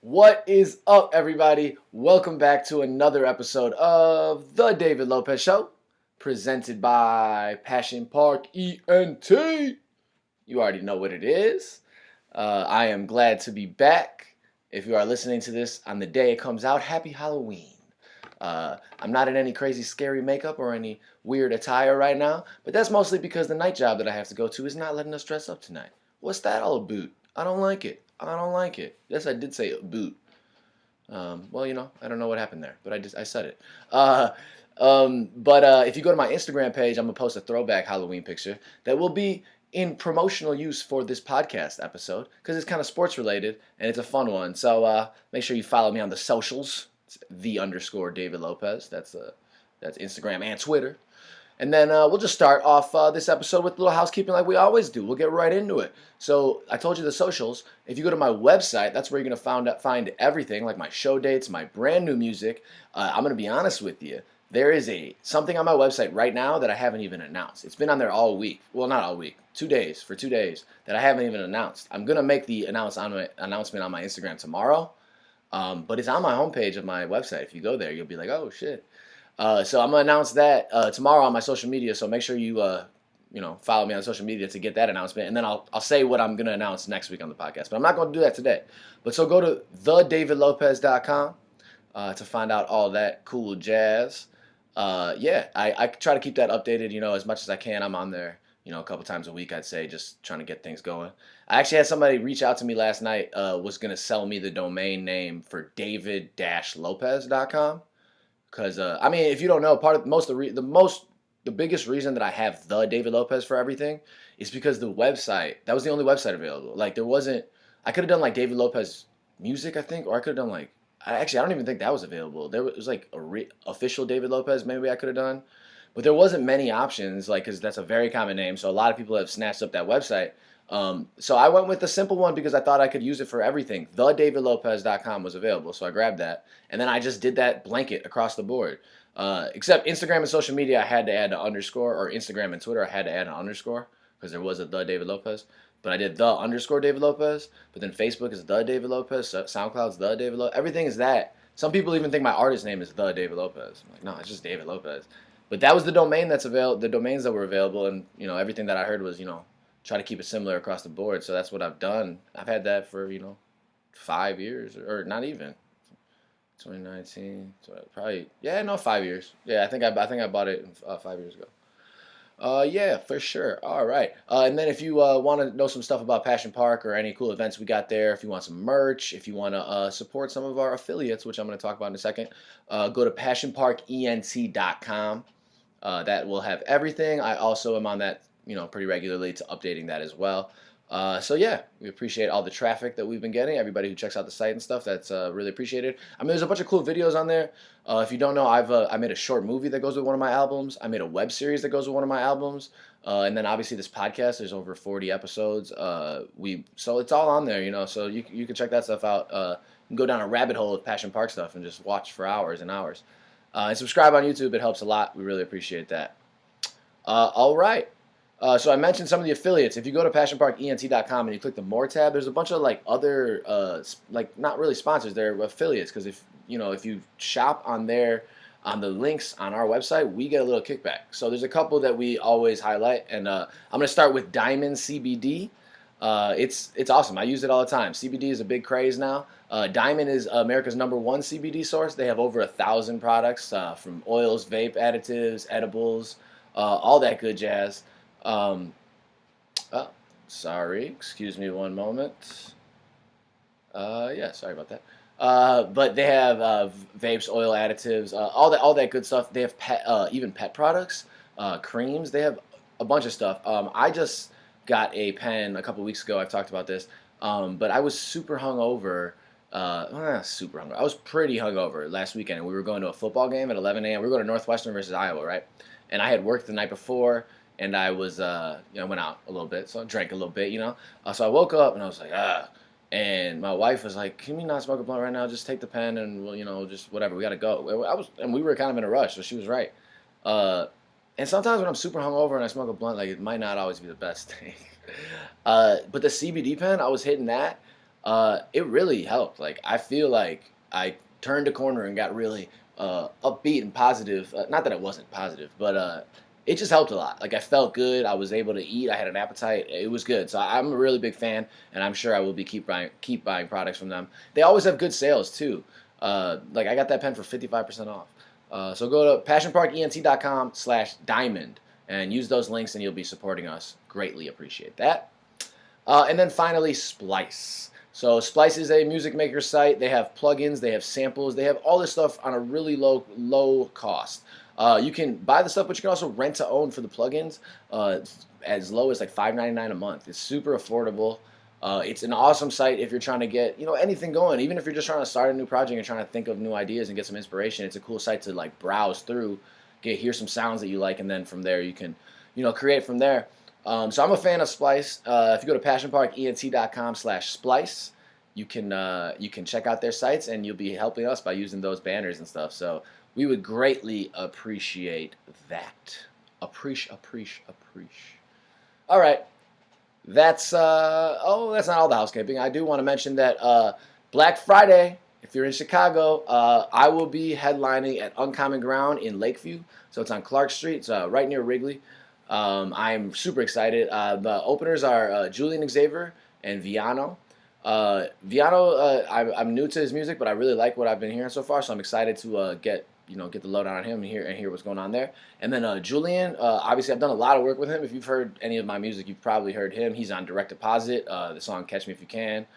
What is up, everybody? Welcome back to another episode of The David Lopez Show, presented by Passion Park ENT. You already know what it is. I am glad to be back. If you are listening to this on the day it comes out, happy Halloween. I'm not in any crazy scary makeup or any weird attire right now, but that's mostly because the night job that I have to go to is not letting us dress up tonight. What's that all about? I don't like it. I don't like it. Yes, I did say boot. Well, I don't know what happened there, but I said it. But if you go to my Instagram page, I'm gonna post a throwback Halloween picture that will be in promotional use for this podcast episode because it's kind of sports related and it's a fun one. So make sure you follow me on the socials. It's _David Lopez. That's Instagram and Twitter. And then we'll just start off this episode with a little housekeeping like we always do. We'll get right into it. So I told you the socials. If you go to my website, that's where you're going to find everything, like my show dates, my brand new music. I'm going to be honest with you. There is something on my website right now that I haven't even announced. It's been on there all week. Well, not all week. 2 days, for 2 days, that I haven't even announced. I'm going to make the announcement on my Instagram tomorrow. But it's on my homepage of my website. If you go there, you'll be like, oh, shit. So I'm gonna announce that tomorrow on my social media. So make sure you follow me on social media to get that announcement, and then I'll say what I'm gonna announce next week on the podcast. But I'm not gonna do that today. But so go to thedavidlopez.com to find out all that cool jazz. I try to keep that updated, as much as I can. I'm on there, a couple times a week, I'd say, just trying to get things going. I actually had somebody reach out to me last night. Was gonna sell me the domain name for david-lopez.com. Because if you don't know, part of the biggest reason that I have the David Lopez for everything is because the website, that was the only website available. Like I could have done like David Lopez music, I think, or I could have done like I don't even think that was available. It was like official David Lopez maybe I could have done, but there wasn't many options, like, because that's a very common name, so a lot of people have snatched up that website. So I went with the simple one because I thought I could use it for everything. TheDavidLopez.com was available, so I grabbed that. And then I just did that blanket across the board. Except Instagram and social media, I had to add an underscore, or Instagram and Twitter, I had to add an underscore because there was a The David Lopez. But I did _David Lopez. But then Facebook is The David Lopez. SoundCloud's The David Lopez. Everything is that. Some people even think my artist name is The David Lopez. I'm like, no, it's just David Lopez. But that was the domain that's available. The domains that were available, and everything that I heard was try to keep it similar across the board. So that's what I've done. I've had that for 5 years, or not even 2019. So probably 5 years. Yeah, I think I bought it 5 years ago. Yeah, for sure. All right. And then if you want to know some stuff about Passion Park or any cool events we got there, if you want some merch, if you want to support some of our affiliates, which I'm going to talk about in a second, go to passionparkent.com. That will have everything. I also am on that pretty regularly to updating that as well. So yeah, we appreciate all the traffic that we've been getting. Everybody who checks out the site and stuff, that's really appreciated. There's a bunch of cool videos on there. If you don't know, I made a short movie that goes with one of my albums. I made a web series that goes with one of my albums. And then obviously this podcast, there's over 40 episodes. So it's all on there, so you can check that stuff out. You can go down a rabbit hole of Passion Park stuff and just watch for hours and hours. And subscribe on YouTube. It helps a lot. We really appreciate that. All right. So I mentioned some of the affiliates. If you go to passionparkent.com and you click the More tab, there's a bunch of other not really sponsors, they're affiliates, because if you shop on the links on our website, we get a little kickback. So there's a couple that we always highlight, and I'm going to start with Diamond CBD. It's awesome. I use it all the time. CBD is a big craze now. Diamond is America's #1 CBD source. They have over 1,000 products, from oils, vape additives, edibles, all that good jazz. Sorry, excuse me one moment. Sorry about that. But they have vapes, oil additives, all that good stuff. They have even pet products, creams. They have a bunch of stuff. I just got a pen a couple weeks ago. I've talked about this, but I was super hungover. Super hungover. I was pretty hungover last weekend, and we were going to a football game at 11 a.m. We were going to Northwestern versus Iowa, right? And I had worked the night before. And I was, went out a little bit, so I drank a little bit, So I woke up and I was like, And my wife was like, "Can we not smoke a blunt right now? Just take the pen and we'll, just whatever. We gotta go." And we were kind of in a rush, so she was right. And sometimes when I'm super hungover and I smoke a blunt, it might not always be the best thing. But the CBD pen, I was hitting that. It really helped. Like I feel like I turned a corner and got really upbeat and positive. Not that it wasn't positive, but it just helped a lot. Like I felt good. I was able to eat. I had an appetite. It was good. So I'm a really big fan, and I'm sure I will be keep buying products from them. They always have good sales too. Like I got that pen for 55% off. So go to passionparkent.com/diamond and use those links, and you'll be supporting us. Greatly appreciate that. And then finally, Splice. So Splice is a music maker site. They have plugins, they have samples, they have all this stuff on a really low cost. You can buy the stuff, but you can also rent to own for the plugins as low as like $5.99 a month. It's super affordable. It's an awesome site if you're trying to get anything going. Even if you're just trying to start a new project and trying to think of new ideas and get some inspiration, it's a cool site to like browse through, hear some sounds that you like, and then from there you can create from there. So I'm a fan of Splice. If you go to passionparkent.com/splice, you can check out their sites, and you'll be helping us by using those banners and stuff. So we would greatly appreciate that. Appreciate. All right, that's that's not all the housekeeping. I do want to mention that Black Friday, if you're in Chicago, I will be headlining at Uncommon Ground in Lakeview. So it's on Clark Street. It's right near Wrigley. I'm super excited. The openers are Julian Xavier and Viano. I'm new to his music, but I really like what I've been hearing so far. So I'm excited to get the lowdown on him and hear what's going on there. And then Julian, obviously I've done a lot of work with him. If you've heard any of my music, you've probably heard him. He's on Direct Deposit, the song "Catch Me If You Can."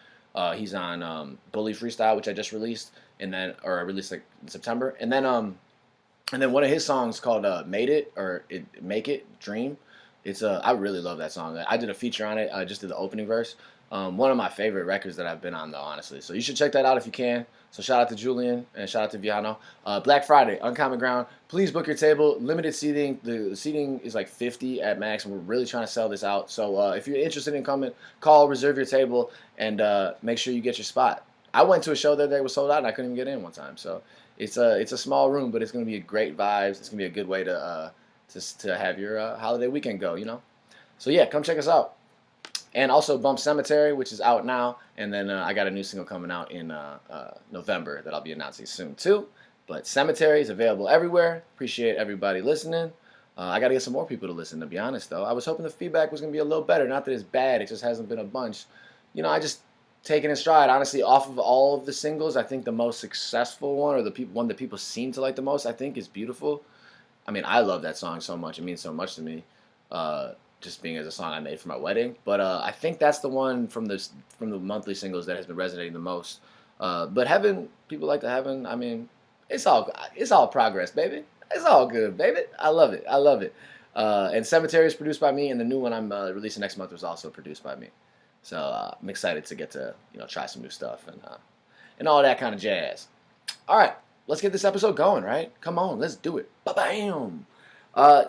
He's on Bully Freestyle, which I just released, I released like in September. And then one of his songs called "Made It" or "Make It Dream." I really love that song. I did a feature on it. I just did the opening verse. One of my favorite records that I've been on, though, honestly. So you should check that out if you can. So shout out to Julian and shout out to Viano. Black Friday, Uncommon Ground. Please book your table. Limited seating. The seating is like 50 at max, and we're really trying to sell this out. So if you're interested in coming, call, reserve your table, and make sure you get your spot. I went to a show that was sold out, and I couldn't even get in one time. So it's a small room, but it's going to be a great vibes. It's going to be a good way to have your holiday weekend go, So yeah, come check us out. And also Bump Cemetery, which is out now. And then I got a new single coming out in November that I'll be announcing soon too. But Cemetery is available everywhere. Appreciate everybody listening. I got to get some more people to listen, to be honest, though. I was hoping the feedback was going to be a little better. Not that it's bad. It just hasn't been a bunch. I just taken in stride. Honestly, off of all of the singles, I think the most successful one, or one that people seem to like the most, I think is Beautiful. I mean, I love that song so much. It means so much to me, just being as a song I made for my wedding. But I think that's the one from the monthly singles that has been resonating the most. But Heaven, people like the Heaven. I mean, it's all progress, baby. It's all good, baby. I love it. And Cemetery is produced by me, and the new one I'm releasing next month was also produced by me. So I'm excited to get to try some new stuff and all that kind of jazz. All right, let's get this episode going, right? Come on, let's do it. Ba-bam!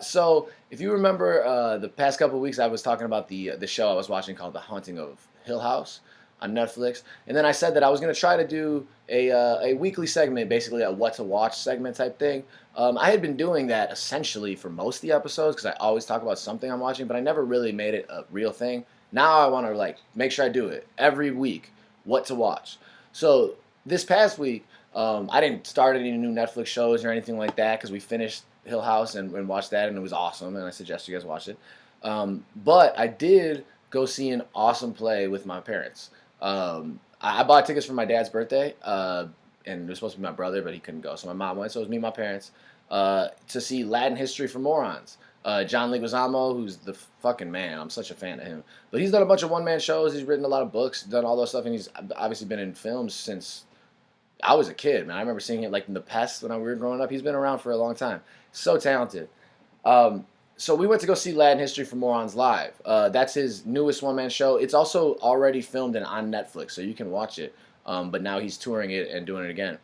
So if you remember the past couple of weeks, I was talking about the show I was watching called The Haunting of Hill House on Netflix, and then I said that I was going to try to do a weekly segment, basically a what to watch segment type thing. I had been doing that essentially for most of the episodes because I always talk about something I'm watching, but I never really made it a real thing. Now I want to make sure I do it every week. What to watch. So this past week, I didn't start any new Netflix shows or anything like that because we finished Hill House and watched that, and it was awesome, and I suggest you guys watch it. But I did go see an awesome play with my parents. I bought tickets for my dad's birthday, and it was supposed to be my brother, but he couldn't go, so my mom went. So it was me and my parents to see Latin History for Morons. John Leguizamo, who's the fucking man. I'm such a fan of him. But he's done a bunch of one-man shows. He's written a lot of books, done all those stuff, and he's obviously been in films since I was a kid, man. I remember seeing it in The Pest when we were growing up. He's been around for a long time. So talented. So we went to go see Latin History for Morons live. That's his newest one-man show. It's also already filmed and on Netflix, so you can watch it. But now he's touring it and doing it again.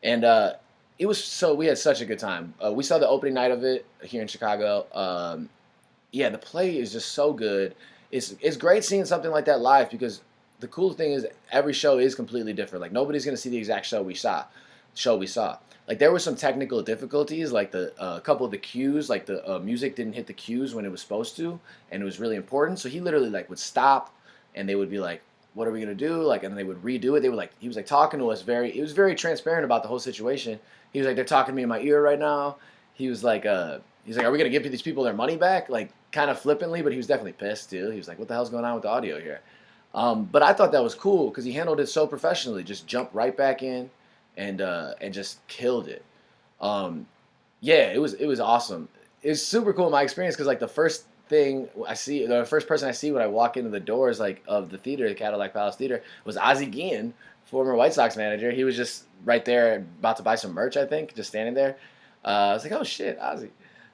And we had such a good time. We saw the opening night of it here in Chicago. The play is just so good. It's great seeing something like that live because the cool thing is every show is completely different. Nobody's gonna see the exact show we saw. There were some technical difficulties, a couple of the cues, the music didn't hit the cues when it was supposed to, and it was really important. So he literally would stop, and they would be what are we gonna do? Like, and they would redo it. They were like, he was like talking to us he was very transparent about the whole situation. He was like, they're talking to me in my ear right now. He was like, he's like, are we gonna give these people their money back? Like, kind of flippantly, but he was definitely pissed too. He was like, what the hell's going on with the audio here? But I thought that was cool because he handled it so professionally. Just jumped right back in, and just killed it. Um, yeah, it was awesome. It's super cool in my experience because like the first person I see when I walk into the doors like of the theater, the Cadillac Palace Theater, was Ozzie Guillen, former White Sox manager. He was just right there about to buy some merch, I think, just standing there. I was like, oh shit, Ozzie.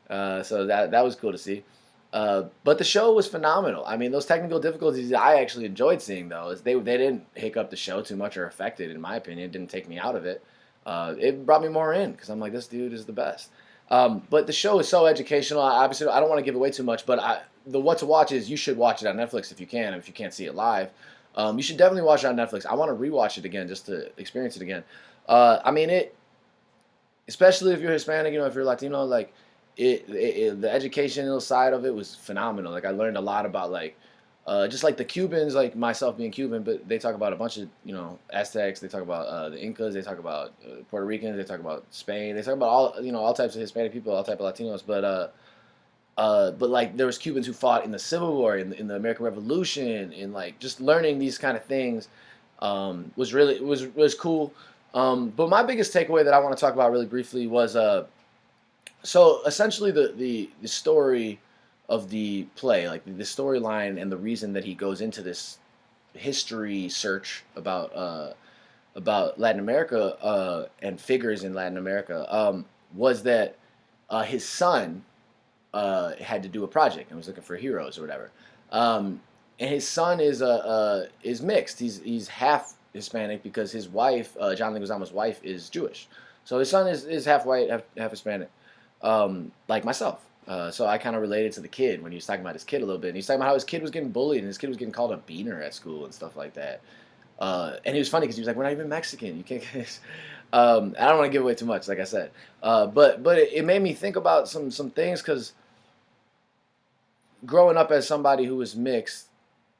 So that was cool to see. But the show was phenomenal. I mean, those technical difficulties I actually enjoyed seeing though. Is they didn't hiccup the show too much or affect it, in my opinion. It didn't take me out of it. It brought me more in because I'm like, this dude is the best. But the show is so educational. Obviously, I don't want to give away too much, but the what to watch is you should watch it on Netflix if you can. If you can't see it live, you should definitely watch it on Netflix. I want to rewatch it again just to experience it again. I mean, especially if you're Hispanic, if you're Latino, like the educational side of it was phenomenal. Like I learned a lot about like just like the Cubans, like myself being Cuban, but they talk about a bunch of Aztecs. They talk about the Incas. They talk about Puerto Ricans. They talk about Spain. They talk about all types of Hispanic people, all type of Latinos. But like there was Cubans who fought in the Civil War, in the American Revolution, and like just learning these kind of things was really was cool. But my biggest takeaway that I want to talk about really briefly was so essentially the story of the play, like the storyline and the reason that he goes into this history search about Latin America and figures in Latin America was that his son had to do a project and was looking for heroes or whatever. And his son is mixed. He's half Hispanic because his wife, John Leguizamo's wife, is Jewish. So his son is half white, half Hispanic, like myself. So I kind of related to the kid when he was talking about his kid a little bit. And he's talking about how his kid was getting bullied and his kid was getting called a beaner at school and stuff like that. And he was funny because he was like, "We're not even Mexican. You can't." I don't want to give away too much, like I said. But it made me think about some things because growing up as somebody who was mixed,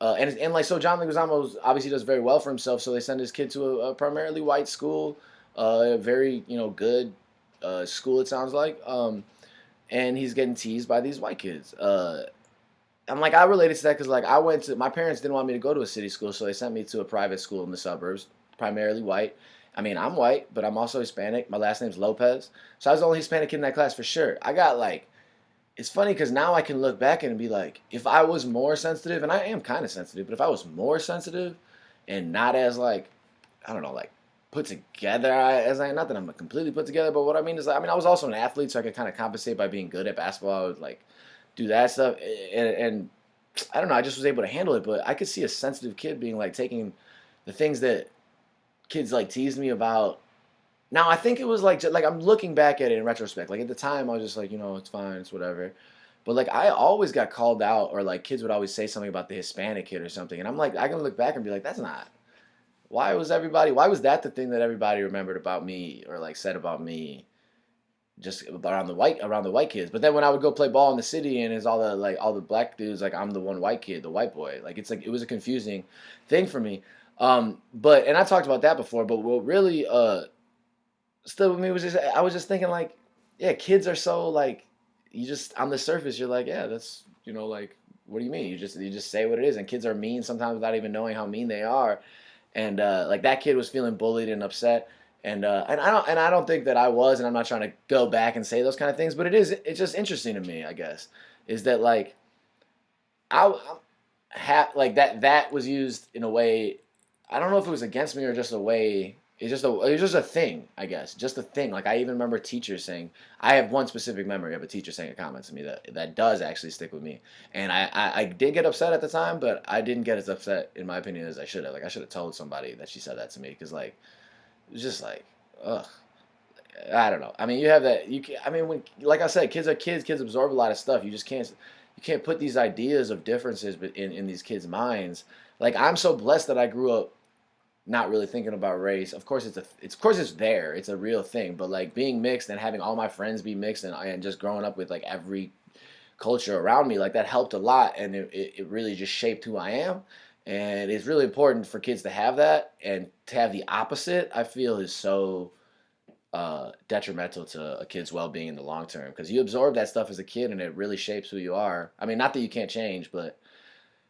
and like so, John Leguizamo obviously does very well for himself. So they send his kid to a primarily white school, a very good school. It sounds like. And he's getting teased by these white kids. I'm like, I related to that because like my parents didn't want me to go to a city school, so they sent me to a private school in the suburbs, primarily white. I mean, I'm white, but I'm also Hispanic. My last name's Lopez, so I was the only Hispanic kid in that class for sure. I got like, it's funny because now I can look back and be like, if I was more sensitive, and I am kind of sensitive, but if I was more sensitive and not as like, I don't know, like put together as I am, not that I'm completely put together, but what I mean is, I was also an athlete, so I could kind of compensate by being good at basketball. I would like do that stuff, and I don't know, I just was able to handle it. But I could see a sensitive kid being like taking the things that kids like teased me about. Now I think it was like I'm looking back at it in retrospect. Like at the time, I was just like, it's fine, it's whatever. But like I always got called out, or like kids would always say something about the Hispanic kid or something, and I'm like, I can look back and be like, that's not. Why was that the thing that everybody remembered about me or like said about me just around the white kids? But then when I would go play ball in the city and it's all the black dudes, like I'm the one white kid, the white boy. Like it's like it was a confusing thing for me. But and I talked about that before, but what really stood with me was just I was just thinking like, yeah, kids are so like you just on the surface you're like, yeah, that's like what do you mean? You just say what it is, and kids are mean sometimes without even knowing how mean they are. And like that kid was feeling bullied and upset, and I don't think that I was, and I'm not trying to go back and say those kind of things, but it's just interesting to me, I guess, is that like like that was used in a way. I don't know if it was against me or just a way. It was just a thing, I guess, just a thing. Like I even remember teachers saying. I have one specific memory of a teacher saying a comment to me that does actually stick with me, and I did get upset at the time, but I didn't get as upset in my opinion as I should have. Like I should have told somebody that she said that to me because like it was just like ugh. I don't know. I mean, you have that. When like I said, kids are kids. Kids absorb a lot of stuff. You can't put these ideas of differences in these kids' minds. Like I'm so blessed that I grew up not really thinking about race. Of course it's there. It's a real thing. But like being mixed and having all my friends be mixed and just growing up with like every culture around me, like that helped a lot, and it really just shaped who I am. And it's really important for kids to have that, and to have the opposite, I feel, is so detrimental to a kid's well-being in the long term, because you absorb that stuff as a kid and it really shapes who you are. I mean, not that you can't change, but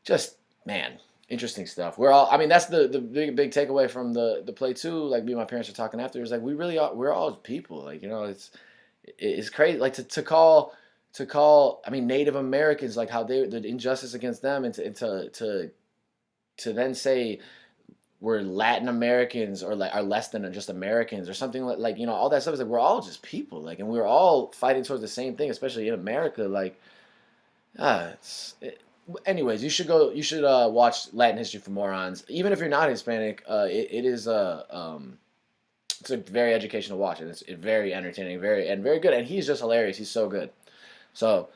just, man, interesting stuff. We're all, I mean, that's the big takeaway from the play too. Like, me and my parents were talking after. It's like, we really are, we're all people. Like, it's crazy. Like, to call, I mean, Native Americans, like how the injustice against them, and to then say we're Latin Americans, or like are less than just Americans or something, like all that stuff. Is like, we're all just people, like, and we're all fighting towards the same thing, especially in America. Like, anyways, you should watch Latin History for Morons, even if you're not Hispanic. It is it's a very educational watch, and it's very entertaining, very good, and he's just hilarious. He's so good. So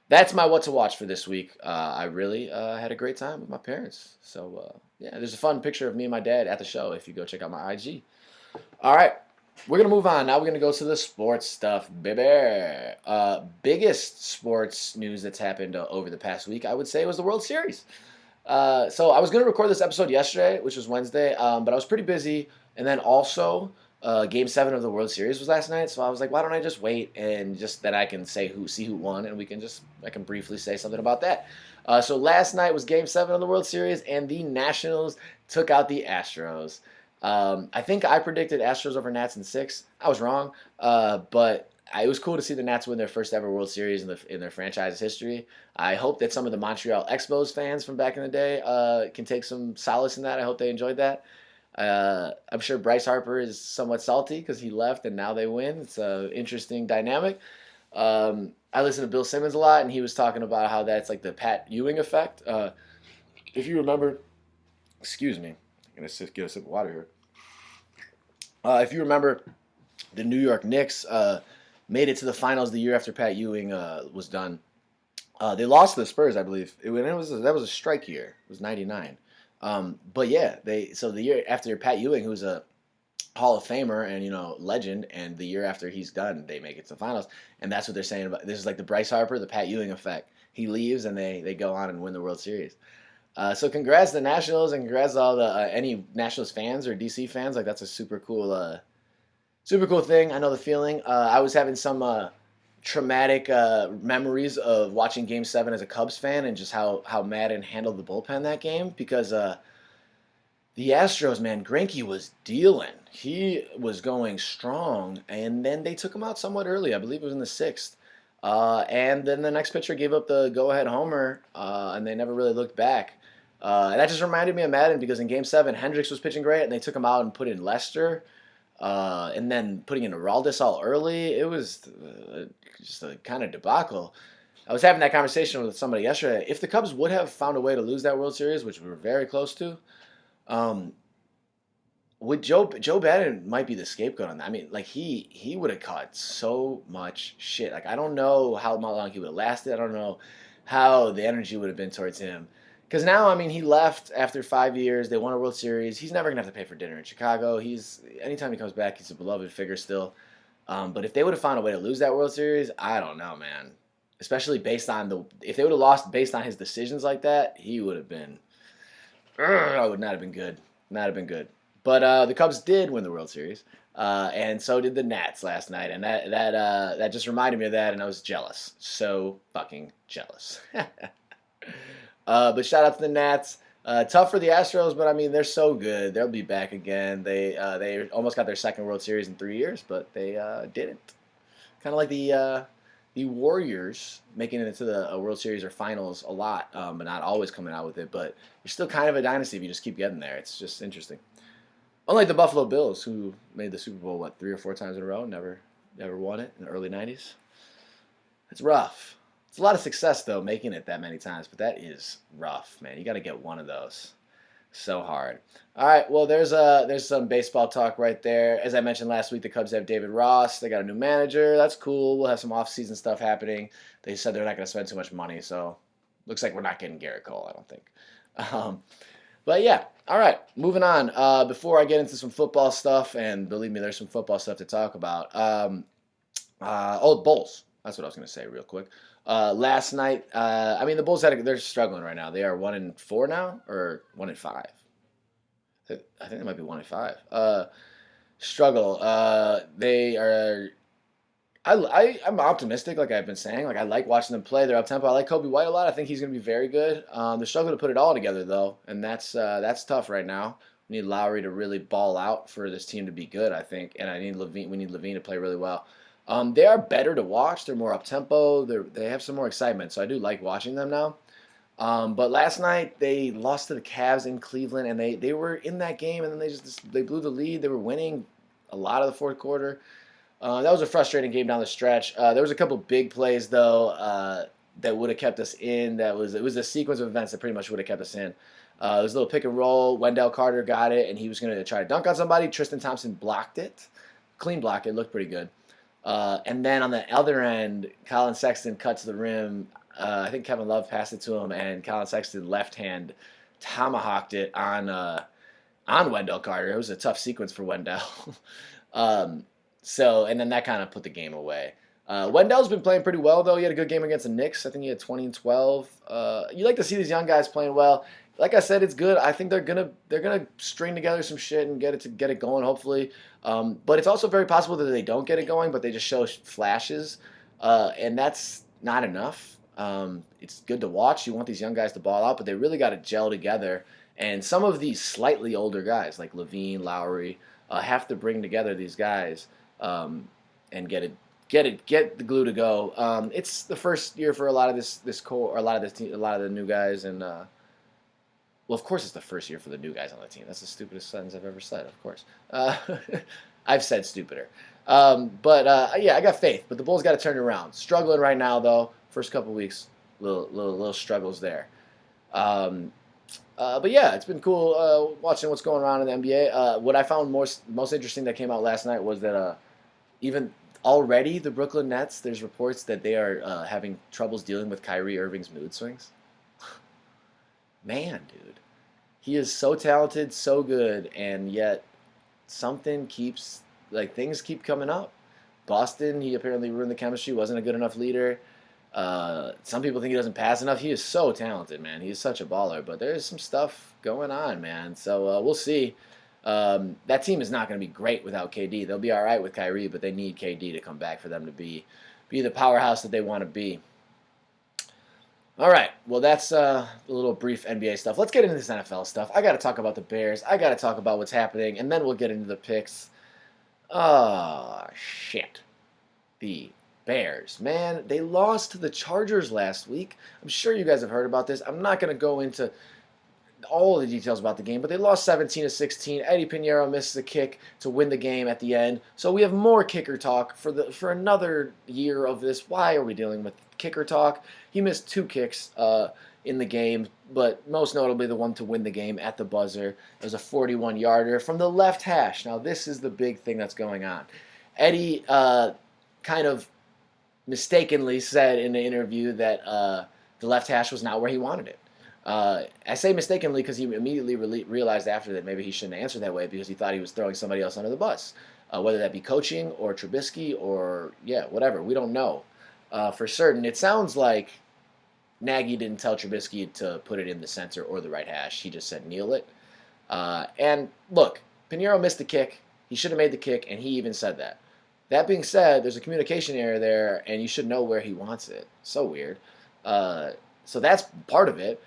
that's my what to watch for this week. I really had a great time with my parents. So yeah, there's a fun picture of me and my dad at the show if you go check out my IG. All right, we're going to move on. Now we're going to go to the sports stuff, baby. Biggest sports news that's happened over the past week, I would say, was the World Series. So I was going to record this episode yesterday, which was Wednesday, but I was pretty busy. And then also, Game 7 of the World Series was last night, so I was like, why don't I just wait, and just then I can see who won, and I can briefly say something about that. So last night was Game 7 of the World Series, and the Nationals took out the Astros. I think I predicted Astros over Nats in 6. I was wrong, but it was cool to see the Nats win their first ever World Series in their franchise's history. I hope that some of the Montreal Expos fans from back in the day can take some solace in that. I hope they enjoyed that. I'm sure Bryce Harper is somewhat salty because he left and now they win. It's an interesting dynamic. I listen to Bill Simmons a lot, and he was talking about how that's like the Pat Ewing effect. If you remember, excuse me, I'm going to get a sip of water here. If you remember, the New York Knicks made it to the finals the year after Pat Ewing was done. They lost to the Spurs, I believe. That was a strike year. It was '99. But yeah, so the year after Pat Ewing, who's a Hall of Famer and legend, and the year after he's done, they make it to the finals, and that's what they're saying about this is like the Bryce Harper, the Pat Ewing effect. He leaves and they go on and win the World Series. So congrats to the Nationals, and congrats to all the any Nationals fans or DC fans. Like, that's a super cool thing. I know the feeling. I was having some traumatic memories of watching Game 7 as a Cubs fan, and just how Madden handled the bullpen that game, because the Astros, man, Greinke was dealing. He was going strong, and then they took him out somewhat early. I believe it was in the 6th. And then the next pitcher gave up the go-ahead homer, and they never really looked back. And that just reminded me of Madden, because in Game 7, Hendricks was pitching great, and they took him out and put in Lester. And then putting in Araldis all early, it was just a kind of debacle. I was having that conversation with somebody yesterday. If the Cubs would have found a way to lose that World Series, which we were very close to, would Joe Bannon might be the scapegoat on that. I mean, like, he would have caught so much shit. Like, I don't know how long he would have lasted. I don't know how the energy would have been towards him. Because now, I mean, he left after 5 years. They won a World Series. He's never going to have to pay for dinner in Chicago. Anytime he comes back, he's a beloved figure still. But if they would have found a way to lose that World Series, I don't know, man. Especially if they would have lost based on his decisions like that, he would have been, would not have been good. Not have been good. But the Cubs did win the World Series, and so did the Nats last night. And that just reminded me of that, and I was jealous. So fucking jealous. But shout out to the Nats. Tough for the Astros, but I mean, they're so good. They'll be back again. They almost got their second World Series in 3 years, but they didn't. Kind of like the Warriors making it into the World Series or finals a lot, but not always coming out with it. But you're still kind of a dynasty if you just keep getting there. It's just interesting. Unlike the Buffalo Bills, who made the Super Bowl 3 or 4 times in a row, never won it in the early '90s. It's rough. It's a lot of success, though, making it that many times, but that is rough, man. You got to get one of those. So hard. All right, well, there's some baseball talk right there. As I mentioned last week, the Cubs have David Ross. They got a new manager. That's cool. We'll have some off-season stuff happening. They said they're not going to spend too much money, so looks like we're not getting Garrett Cole, I don't think. But yeah, all right, moving on. Before I get into some football stuff, and believe me, there's some football stuff to talk about. Bulls. That's what I was going to say real quick. Last night, I mean, the Bulls they're struggling right now. They are 1-4 now, or 1-5. I think they might be 1-5. Struggle. They are. I'm optimistic, like I've been saying. Like I like watching them play. They're up tempo. I like Kobe White a lot. I think he's going to be very good. They're struggling to put it all together though, and that's tough right now. We need Lowry to really ball out for this team to be good, I think, and we need Levine to play really well. They are better to watch. They're more up tempo. They have some more excitement, so I do like watching them now. But last night they lost to the Cavs in Cleveland, and they were in that game, and then they blew the lead. They were winning a lot of the fourth quarter. That was a frustrating game down the stretch. There was a couple big plays though that would have kept us in. It was a sequence of events that pretty much would have kept us in. It was a little pick and roll. Wendell Carter got it, and he was going to try to dunk on somebody. Tristan Thompson blocked it, clean block. It looked pretty good. And then on the other end, Colin Sexton cut to the rim. I think Kevin Love passed it to him, and Colin Sexton left hand tomahawked it on Wendell Carter. It was a tough sequence for Wendell. And then that kind of put the game away. Wendell's been playing pretty well, though. He had a good game against the Knicks. I think he had 20 and 12. You like to see these young guys playing well. Like I said, it's good. I think they're gonna string together some shit and get it going, hopefully. But it's also very possible that they don't get it going, but they just show flashes, and that's not enough. It's good to watch. You want these young guys to ball out, but they really got to gel together. And some of these slightly older guys, like Levine, Lowry, have to bring together these guys and get the glue to go. It's the first year for a lot of this core, or a lot of the new guys, and well, of course, it's the first year for the new guys on the team. That's the stupidest sentence I've ever said. Of course, I've said stupider. Yeah, I got faith. But the Bulls got to turn it around. Struggling right now, though. First couple weeks, little struggles there. But yeah, it's been cool watching what's going on in the NBA. What I found most interesting that came out last night was that even already the Brooklyn Nets, there's reports that they are having troubles dealing with Kyrie Irving's mood swings. Man, dude. He is so talented, so good, and yet things keep coming up. Boston, he apparently ruined the chemistry, wasn't a good enough leader. Some people think he doesn't pass enough. He is so talented, man. He is such a baller, but there's some stuff going on, man. So we'll see. That team is not going to be great without KD. They'll be all right with Kyrie, but they need KD to come back for them to be the powerhouse that they want to be. All right, well, that's a little brief NBA stuff. Let's get into this NFL stuff. I got to talk about the Bears. I got to talk about what's happening, and then we'll get into the picks. Oh, shit. The Bears, man, they lost to the Chargers last week. I'm sure you guys have heard about this. I'm not going to go into all the details about the game, but they lost 17-16. Eddie Pinheiro misses a kick to win the game at the end. So we have more kicker talk for another year of this. Why are we dealing with kicker talk? He missed 2 kicks in the game, but most notably the one to win the game at the buzzer. It was a 41-yarder from the left hash. Now this is the big thing that's going on. Eddie kind of mistakenly said in the interview that the left hash was not where he wanted it. I say mistakenly because he immediately realized after that maybe he shouldn't answer that way because he thought he was throwing somebody else under the bus, whether that be coaching or Trubisky or, whatever. We don't know for certain. It sounds like Nagy didn't tell Trubisky to put it in the center or the right hash. He just said kneel it. And look, Pinheiro missed the kick. He should have made the kick, and he even said that. That being said, there's a communication error there, and you should know where he wants it. So weird. So that's part of it.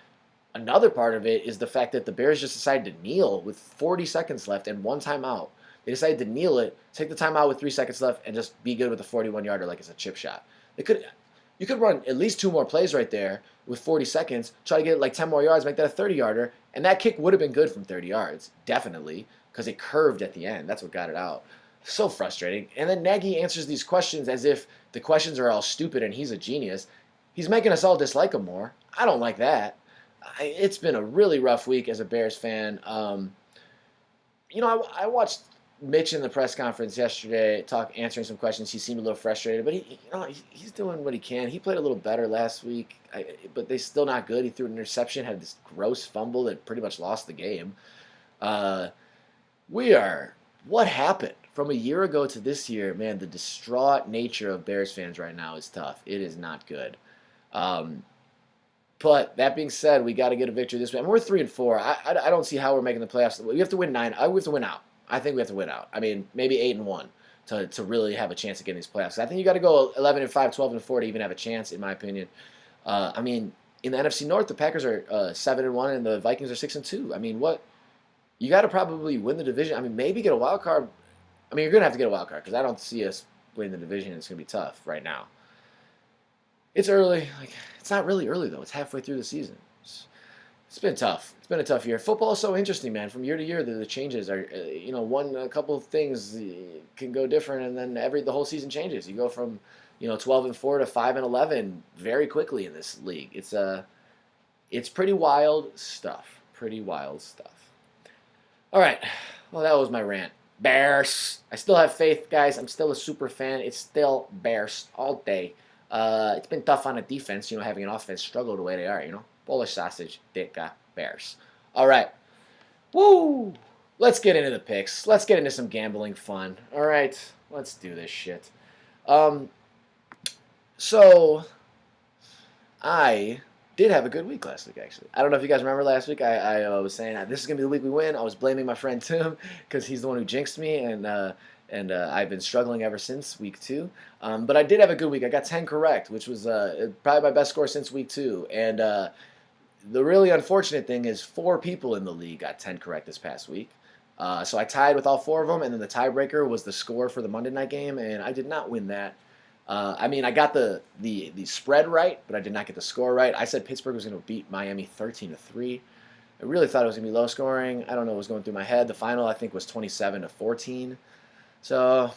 Another part of it is the fact that the Bears just decided to kneel with 40 seconds left and 1 timeout. They decided to kneel it, take the timeout with 3 seconds left, and just be good with a 41-yarder like it's a chip shot. You could run at least 2 more plays right there with 40 seconds, try to get like 10 more yards, make that a 30-yarder, and that kick would have been good from 30 yards, definitely, because it curved at the end. That's what got it out. So frustrating. And then Nagy answers these questions as if the questions are all stupid and he's a genius. He's making us all dislike him more. I don't like that. It's been a really rough week as a Bears fan. I watched Mitch in the press conference yesterday answering some questions. He seemed a little frustrated, but he's doing what he can. He played a little better last week, but they're still not good. He threw an interception, had this gross fumble that pretty much lost the game. What happened? from a year ago to this year, man, the distraught nature of Bears fans right now is tough. It is not good. Um, but that being said, we got to get a victory this week. I mean, we're 3-4. I don't see how we're making the playoffs. We have to win 9. We have to win out. I think we have to win out. I mean, maybe 8-1 to really have a chance of getting these playoffs. I think you got to go 11-5, 12-4 to even have a chance, in my opinion. I mean, in the NFC North, the Packers are 7-1 and the Vikings are 6-2. I mean, what? You got to probably win the division. I mean, maybe get a wild card. I mean, you're gonna have to get a wild card because I don't see us winning the division. It's gonna be tough right now. It's early. Like, it's not really early though. It's halfway through the season. It's been tough. It's been a tough year. Football is so interesting, man. From year to year, the changes are, a couple of things can go different, and then the whole season changes. You go from, 12-4 to 5-11 very quickly in this league. It's pretty wild stuff. Pretty wild stuff. All right. Well, that was my rant. Bears. I still have faith, guys. I'm still a super fan. It's still Bears all day. It's been tough on the defense, having an offense struggle the way they are, Polish sausage, Ditka, Bears. All right. Woo! Let's get into the picks. Let's get into some gambling fun. All right. Let's do this shit. So, I did have a good week last week, actually. I don't know if you guys remember last week. I was saying this is going to be the week we win. I was blaming my friend Tim because he's the one who jinxed me, and I've been struggling ever since week 2. But I did have a good week. I got 10 correct, which was probably my best score since week 2. And the really unfortunate thing is 4 people in the league got 10 correct this past week. So I tied with all 4 of them, and then the tiebreaker was the score for the Monday night game, and I did not win that. I got the spread right, but I did not get the score right. I said Pittsburgh was going to beat Miami 13-3. I really thought it was going to be low scoring. I don't know what was going through my head. The final, I think, was 27-14. So,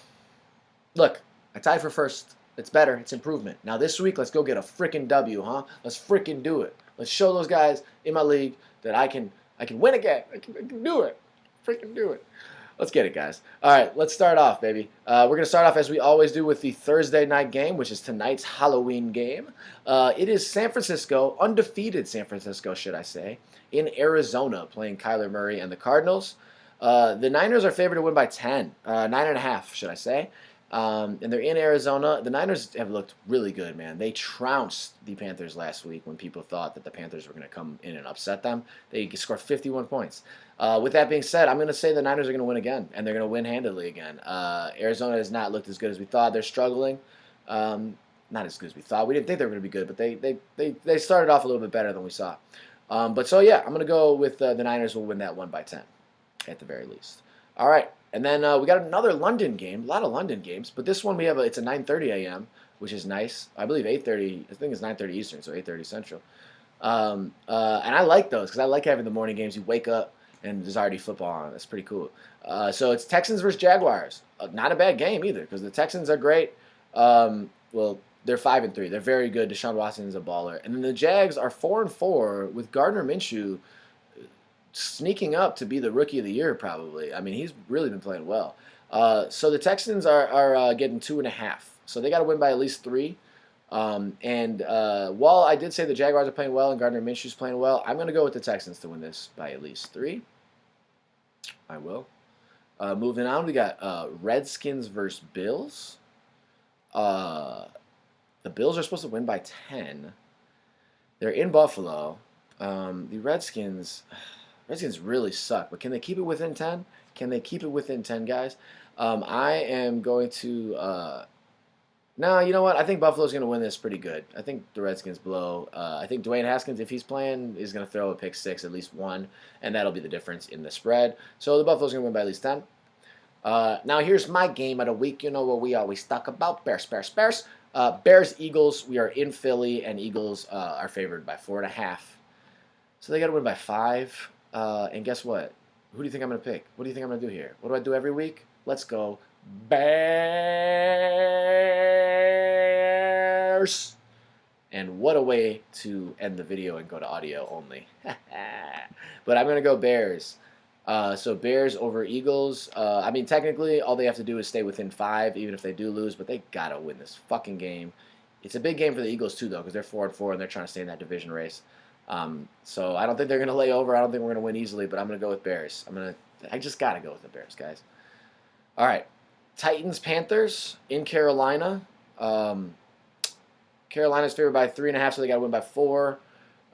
look, I tied for first. It's better. It's improvement. Now this week, let's go get a freaking W, huh? Let's freaking do it. Let's show those guys in my league that I can win again. I can do it. Freaking do it. Let's get it, guys. All right, let's start off, baby. We're going to start off as we always do with the Thursday night game, which is tonight's Halloween game. It is San Francisco, undefeated San Francisco, should I say, in Arizona, playing Kyler Murray and the Cardinals. The Niners are favored to win by 10, 9.5, should I say. And they're in Arizona. The Niners have looked really good, man. They trounced the Panthers last week when people thought that the Panthers were going to come in and upset them. They scored 51 points. With that being said, I'm going to say the Niners are going to win again, and they're going to win handedly again. Arizona has not looked as good as we thought. They're struggling. Not as good as we thought. We didn't think they were going to be good, but they started off a little bit better than we saw. I'm going to go with the Niners will win that one by 10, at the very least. All right. And then we got another London game, a lot of London games, but this one it's a 9:30 a.m., which is nice. I believe 8:30, I think it's 9:30 Eastern, so 8:30 Central. And I like those because I like having the morning games. You wake up and there's already football on. That's pretty cool. So it's Texans versus Jaguars. Not a bad game either because the Texans are great. Well, they're 5-3. They're very good. Deshaun Watson is a baller. And then the Jags are 4-4 with Gardner Minshew sneaking up to be the rookie of the year, probably. I mean, he's really been playing well. So the Texans are getting 2.5. So they got to win by at least 3. While I did say the Jaguars are playing well and Gardner Minshew's playing well, I'm going to go with the Texans to win this by at least 3. I will. Moving on, we got Redskins versus Bills. The Bills are supposed to win by 10. They're in Buffalo. The Redskins really suck, but can they keep it within 10? Can they keep it within 10, guys? I am going to... No, you know what? I think Buffalo's going to win this pretty good. I think the Redskins blow. I think Dwayne Haskins, if he's playing, is going to throw a pick 6, at least one, and that'll be the difference in the spread. So the Buffalo's going to win by at least 10. Now here's my game of the week. You know what we always talk about. Bears. Bears, Eagles. We are in Philly, and Eagles are favored by 4.5. So they got to win by 5. And guess what? Who do you think I'm going to pick? What do you think I'm going to do here? What do I do every week? Let's go Bears. And what a way to end the video and go to audio only. But I'm going to go Bears. So Bears over Eagles. I mean, technically, all they have to do is stay within 5, even if they do lose. But they got to win this fucking game. It's a big game for the Eagles, too, though, because they're 4-4, and they're trying to stay in that division race. So I don't think they're going to lay over. I don't think we're going to win easily, but I'm going to go with Bears. I just got to go with the Bears, guys. All right. Titans, Panthers in Carolina. Carolina's favored by 3.5, so they got to win by 4.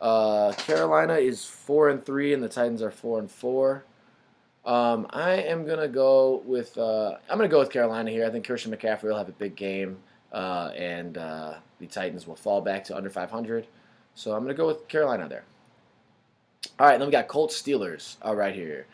Carolina is 4-3, and the Titans are 4-4. I am gonna go with Carolina here. I think Christian McCaffrey will have a big game, and the Titans will fall back to under 500. So I'm gonna go with Carolina there. All right, then we got Colts Steelers. All right here,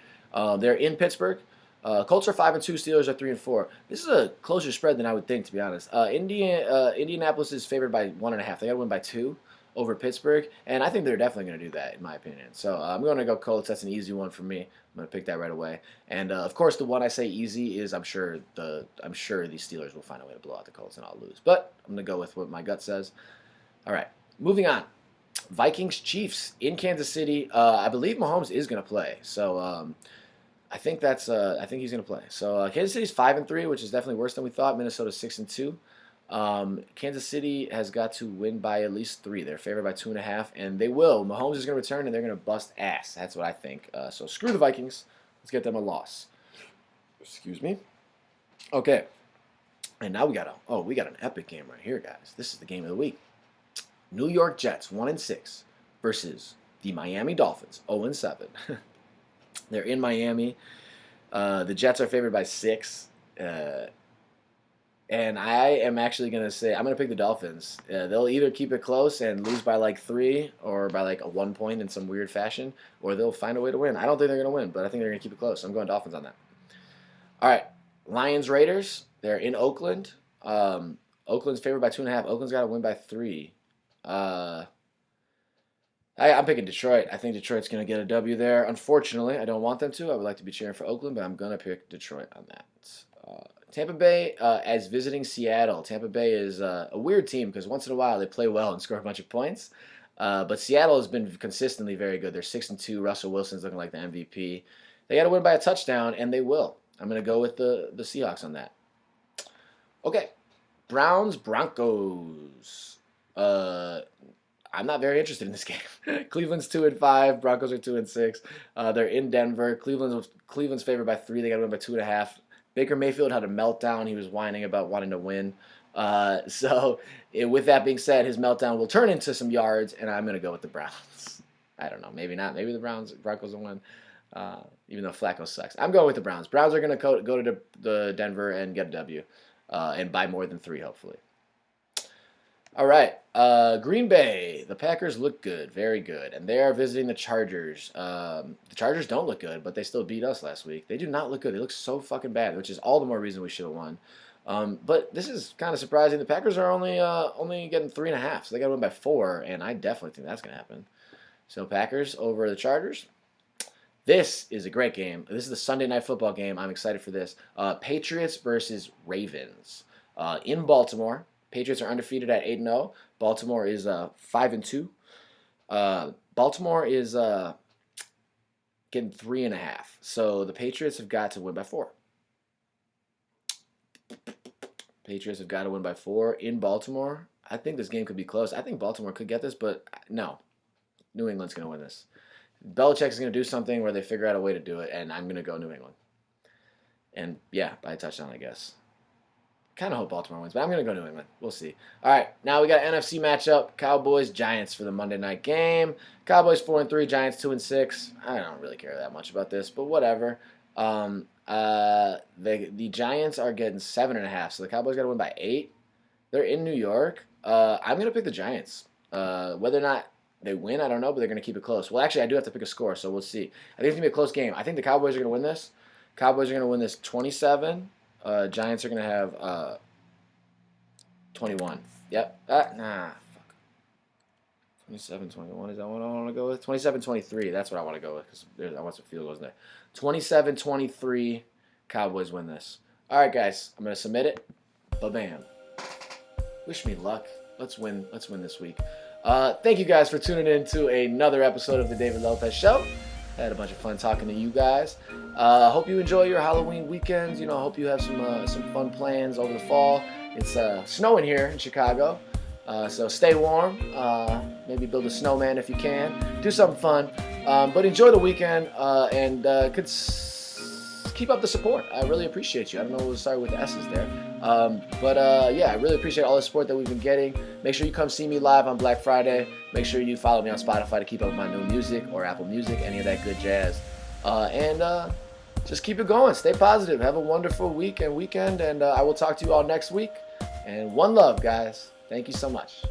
they're in Pittsburgh. Colts are 5-2. Steelers are 3-4. This is a closer spread than I would think, to be honest. Indianapolis is favored by 1.5. They got to win by 2 over Pittsburgh, and I think they're definitely going to do that, in my opinion. So I'm going to go Colts. That's an easy one for me. I'm going to pick that right away. And of course, the one I say easy is I'm sure the Steelers will find a way to blow out the Colts and I'll lose. But I'm going to go with what my gut says. All right, moving on. Vikings Chiefs in Kansas City. I believe Mahomes is going to play. So I think he's going to play. So Kansas City's 5-3, which is definitely worse than we thought. Minnesota's 6-2. Kansas City has got to win by at least 3. They're favored by 2.5, and they will. Mahomes is going to return, and they're going to bust ass. That's what I think. So screw the Vikings. Let's get them a loss. Excuse me. Okay. And now we got an epic game right here, guys. This is the game of the week. New York Jets 1-6 versus the Miami Dolphins 0-7. They're in Miami. The Jets are favored by 6. And I am actually going to say, I'm going to pick the Dolphins. They'll either keep it close and lose by like 3 or by like a 1 point in some weird fashion, or they'll find a way to win. I don't think they're going to win, but I think they're going to keep it close. So I'm going Dolphins on that. All right. Lions, Raiders. They're in Oakland. Oakland's favored by 2.5. Oakland's got to win by 3. I'm picking Detroit. I think Detroit's going to get a W there. Unfortunately, I don't want them to. I would like to be cheering for Oakland, but I'm going to pick Detroit on that. Tampa Bay as visiting Seattle. Tampa Bay is a weird team because once in a while they play well and score a bunch of points. But Seattle has been consistently very good. They're 6-2. Russell Wilson's looking like the MVP. They got to win by a touchdown, and they will. I'm going to go with the Seahawks on that. Okay. Browns, Broncos. I'm not very interested in this game. Cleveland's 2-5. Broncos are 2-6. They're in Denver. Cleveland's favored by 3. They got to win by 2.5. Baker Mayfield had a meltdown. He was whining about wanting to win. With that being said, his meltdown will turn into some yards, and I'm going to go with the Browns. I don't know. Maybe not. Maybe the Broncos will win, even though Flacco sucks. I'm going with the Browns. Browns are going to go to the Denver and get a W, and by more than 3, hopefully. All right. Green Bay. The Packers look good. Very good. And they are visiting the Chargers. The Chargers don't look good, but they still beat us last week. They do not look good. They look so fucking bad, which is all the more reason we should have won. But this is kind of surprising. The Packers are only getting 3.5, so they got to win by 4, and I definitely think that's going to happen. So Packers over the Chargers. This is a great game. This is the Sunday Night Football game. I'm excited for this. Patriots versus Ravens. In Baltimore. Patriots are undefeated at 8-0. Baltimore is 5-2. Baltimore is getting 3.5. So the Patriots have got to win by 4. Patriots have got to win by 4 in Baltimore. I think this game could be close. I think Baltimore could get this, but no. New England's going to win this. Belichick's going to do something where they figure out a way to do it, and I'm going to go New England. And yeah, by a touchdown, I guess. Kind of hope Baltimore wins, but I'm going to go New England. We'll see. All right, now we got an NFC matchup. Cowboys-Giants for the Monday night game. Cowboys 4-3, Giants 2-6. I don't really care that much about this, but whatever. The Giants are getting 7.5, so the Cowboys got to win by 8. They're in New York. I'm going to pick the Giants. Whether or not they win, I don't know, but they're going to keep it close. Well, actually, I do have to pick a score, so we'll see. I think it's going to be a close game. I think the Cowboys are going to win this. Cowboys are going to win this 27. Giants are going to have 21. Yep. Fuck. 27-21 is that what I want to go with? 27-23. That's what I want to go with because I want some field goals there. 27-23. Cowboys win this. All right, guys. I'm going to submit it. Ba-bam. Wish me luck. Let's win this week. Thank you guys for tuning in to another episode of the David Lopez Show. I had a bunch of fun talking to you guys. Hope you enjoy your Halloween weekends. I hope you have some fun plans over the fall. It's snowing here in Chicago, so stay warm. Maybe build a snowman if you can. Do something fun, but enjoy the weekend and just keep up the support. I really appreciate you. I don't know, sorry with the S's there. Yeah, I really appreciate all the support that we've been getting. Make sure you come see me live on Black Friday. Make sure you follow me on Spotify to keep up with my new music, or Apple Music, any of that good jazz. Just keep it going. Stay positive. Have a wonderful week and weekend, and I will talk to you all next week. And one love, guys. Thank you so much.